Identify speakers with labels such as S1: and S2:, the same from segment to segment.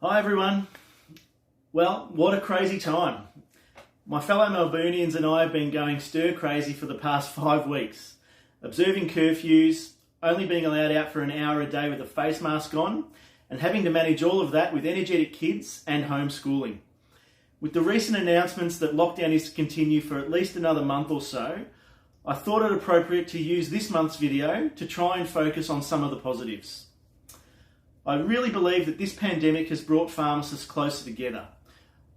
S1: Hi everyone. Well, what a crazy time. My fellow Melburnians and I have been going stir crazy for the past 5 weeks, observing curfews, only being allowed out for an hour a day with a face mask on, and having to manage all of that with energetic kids and homeschooling. With the recent announcements that lockdown is to continue for at least another month or so, I thought it appropriate to use this month's video to try and focus on some of the positives. I really believe that this pandemic has brought pharmacists closer together.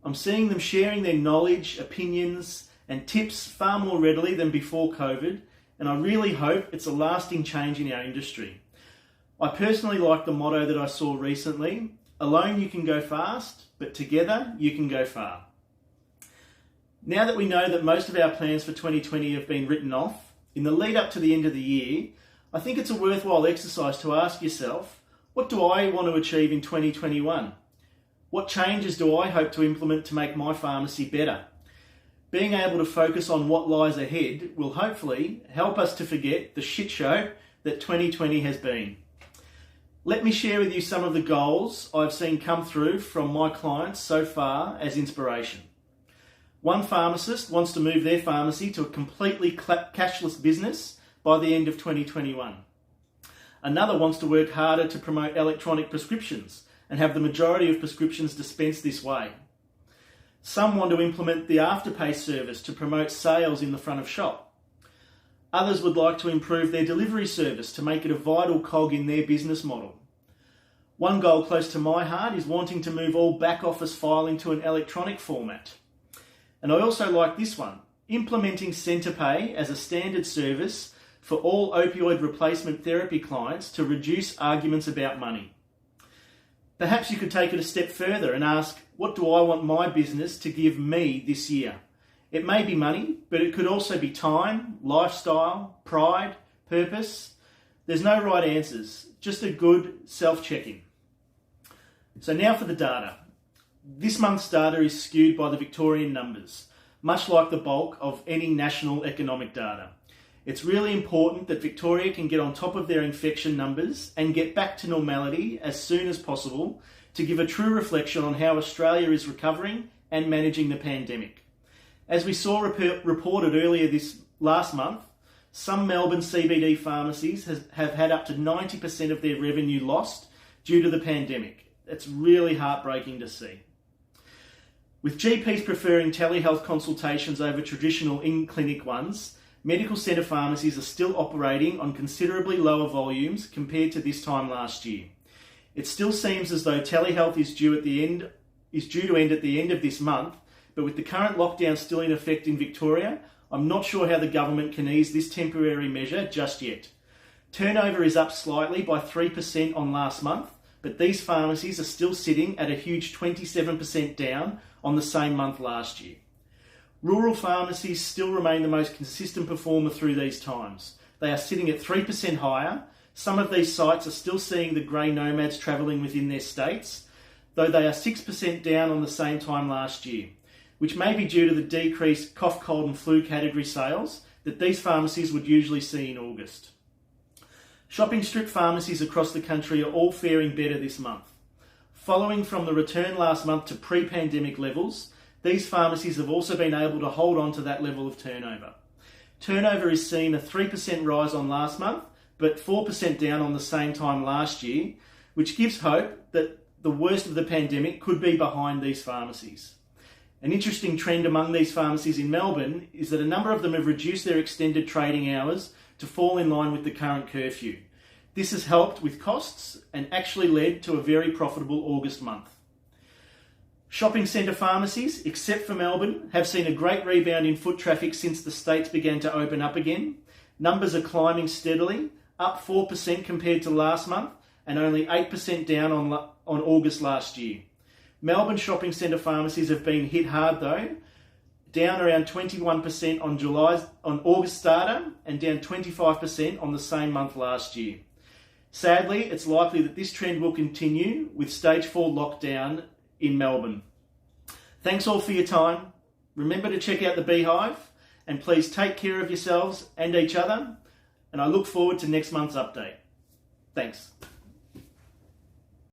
S1: I'm seeing them sharing their knowledge, opinions and tips far more readily than before COVID, and I really hope it's a lasting change in our industry. I personally like the motto that I saw recently: alone you can go fast, but together you can go far. Now that we know that most of our plans for 2020 have been written off, in the lead up to the end of the year, I think it's a worthwhile exercise to ask yourself, what do I want to achieve in 2021? What changes do I hope to implement to make my pharmacy better? Being able to focus on what lies ahead will hopefully help us to forget the shit show that 2020 has been. Let me share with you some of the goals I've seen come through from my clients so far as inspiration. One pharmacist wants to move their pharmacy to a completely cashless business by the end of 2021. Another wants to work harder to promote electronic prescriptions and have the majority of prescriptions dispensed this way. Some want to implement the Afterpay service to promote sales in the front of shop. Others would like to improve their delivery service to make it a vital cog in their business model. One goal close to my heart is wanting to move all back office filing to an electronic format. And I also like this one, implementing CenterPay as a standard service for all opioid replacement therapy clients to reduce arguments about money. Perhaps you could take it a step further and ask, what do I want my business to give me this year? It may be money, but it could also be time, lifestyle, pride, purpose. There's no right answers, just a good self-checking. So now for the data. This month's data is skewed by the Victorian numbers, much like the bulk of any national economic data. It's really important that Victoria can get on top of their infection numbers and get back to normality as soon as possible to give a true reflection on how Australia is recovering and managing the pandemic. As we saw reported earlier this last month, some Melbourne CBD pharmacies have had up to 90% of their revenue lost due to the pandemic. It's really heartbreaking to see. With GPs preferring telehealth consultations over traditional in-clinic ones, medical centre pharmacies are still operating on considerably lower volumes compared to this time last year. It still seems as though telehealth is due to end at the end of this month, but with the current lockdown still in effect in Victoria, I'm not sure how the government can ease this temporary measure just yet. Turnover is up slightly by 3% on last month, but these pharmacies are still sitting at a huge 27% down on the same month last year. Rural pharmacies still remain the most consistent performer through these times. They are sitting at 3% higher. Some of these sites are still seeing the grey nomads travelling within their states, though they are 6% down on the same time last year, which may be due to the decreased cough, cold and flu category sales that these pharmacies would usually see in August. Shopping strip pharmacies across the country are all faring better this month. Following from the return last month to pre-pandemic levels, these pharmacies have also been able to hold on to that level of turnover. Turnover is seen a 3% rise on last month, but 4% down on the same time last year, which gives hope that the worst of the pandemic could be behind these pharmacies. An interesting trend among these pharmacies in Melbourne is that a number of them have reduced their extended trading hours to fall in line with the current curfew. This has helped with costs and actually led to a very profitable August month. Shopping centre pharmacies, except for Melbourne, have seen a great rebound in foot traffic since the states began to open up again. Numbers are climbing steadily, up 4% compared to last month and only 8% down on August last year. Melbourne shopping centre pharmacies have been hit hard though, down around 21% on August data and down 25% on the same month last year. Sadly, it's likely that this trend will continue with stage 4 lockdown in Melbourne. Thanks all for your time. Remember to check out the Beehive and please take care of yourselves and each other, and I look forward to next month's update. Thanks.